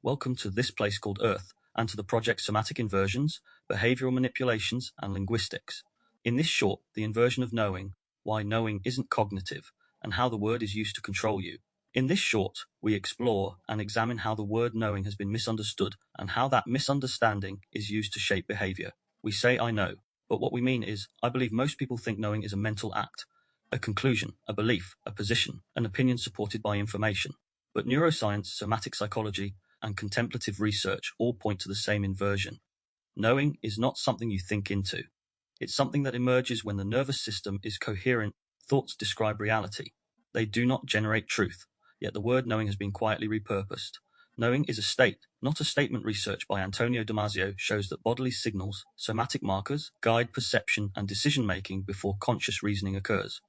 Welcome to this place called Earth, and to the project Somatic Inversions, Behavioral Manipulations, and Linguistics. In this short, the inversion of knowing, why knowing isn't cognitive, and how the word is used to control you. In this short, we explore and examine how the word knowing has been misunderstood, and how that misunderstanding is used to shape behavior. We say I know, but what we mean is, I believe most people think knowing is a mental act, a conclusion, a belief, a position, an opinion supported by information. But neuroscience, somatic psychology, and contemplative research all point to the same inversion. Knowing is not something you think into. It's something that emerges when the nervous system is coherent. Thoughts describe reality. They do not generate truth, yet the word knowing has been quietly repurposed. Knowing is a state, not a statement. Research by Antonio Damasio shows that bodily signals, somatic markers, guide perception and decision-making before conscious reasoning occurs.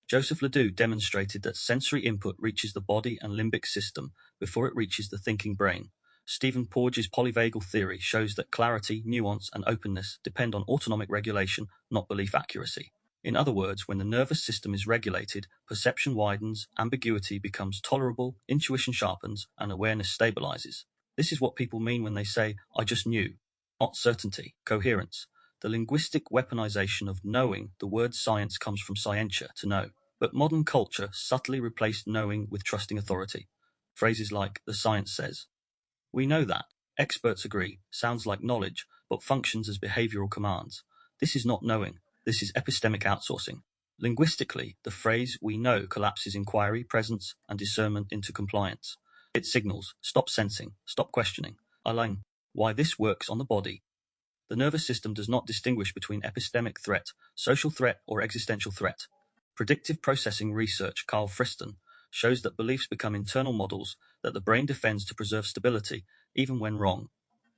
Joseph Ledoux demonstrated that sensory input reaches the body and limbic system before it reaches the thinking brain. Stephen Porges' Polyvagal theory shows that clarity, nuance, and openness depend on autonomic regulation, not belief accuracy. In other words, when the nervous system is regulated, perception widens, ambiguity becomes tolerable, intuition sharpens, and awareness stabilizes. This is what people mean when they say, I just knew. Not certainty, coherence. The linguistic weaponization of knowing, the word science comes from scientia, to know. But modern culture subtly replaced knowing with trusting authority. Phrases like, the science says. We know that. Experts agree. Sounds like knowledge, but functions as behavioral commands. This is not knowing. This is epistemic outsourcing. Linguistically, the phrase we know collapses inquiry, presence, and discernment into compliance. It signals, stop sensing, stop questioning. Align. Why this works on the body. The nervous system does not distinguish between epistemic threat, social threat, or existential threat. Predictive processing research, Carl Friston, shows that beliefs become internal models that the brain defends to preserve stability, even when wrong.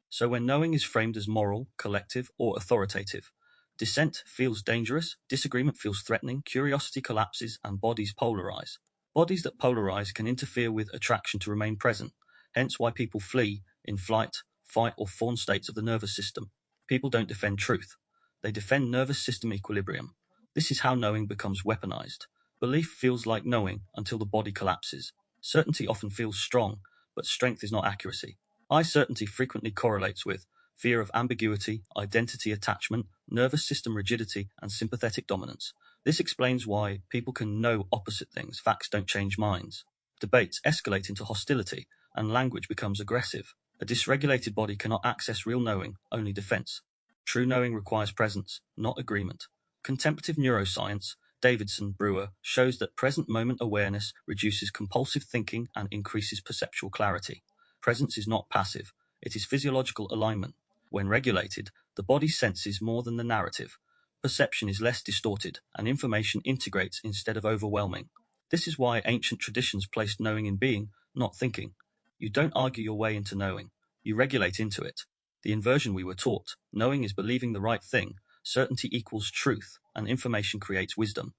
So when knowing is framed as moral, collective, or authoritative, dissent feels dangerous, disagreement feels threatening, curiosity collapses, and bodies polarize. Bodies that polarize can interfere with attraction to remain present, hence why people flee in flight, fight, or fawn states of the nervous system. People don't defend truth. They defend nervous system equilibrium. This is how knowing becomes weaponized. Belief feels like knowing until the body collapses. Certainty often feels strong, but strength is not accuracy. High certainty frequently correlates with fear of ambiguity, identity attachment, nervous system rigidity, and sympathetic dominance. This explains why people can know opposite things. Facts don't change minds. Debates escalate into hostility, and language becomes aggressive. A dysregulated body cannot access real knowing, only defense. True knowing requires presence, not agreement. Contemplative neuroscience, Davidson, Brewer, shows that present moment awareness reduces compulsive thinking and increases perceptual clarity. Presence is not passive, it is physiological alignment. When regulated, the body senses more than the narrative. Perception is less distorted, and information integrates instead of overwhelming. This is why ancient traditions placed knowing in being, not thinking. You don't argue your way into knowing, you regulate into it. The inversion we were taught, knowing is believing the right thing, certainty equals truth, and information creates wisdom.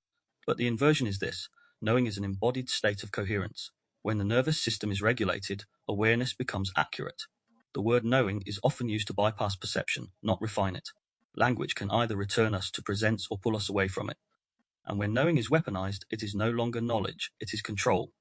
But the inversion is this, knowing is an embodied state of coherence. When the nervous system is regulated, awareness becomes accurate. The word knowing is often used to bypass perception, not refine it. Language can either return us to presence or pull us away from it. And when knowing is weaponized, it is no longer knowledge, it is control.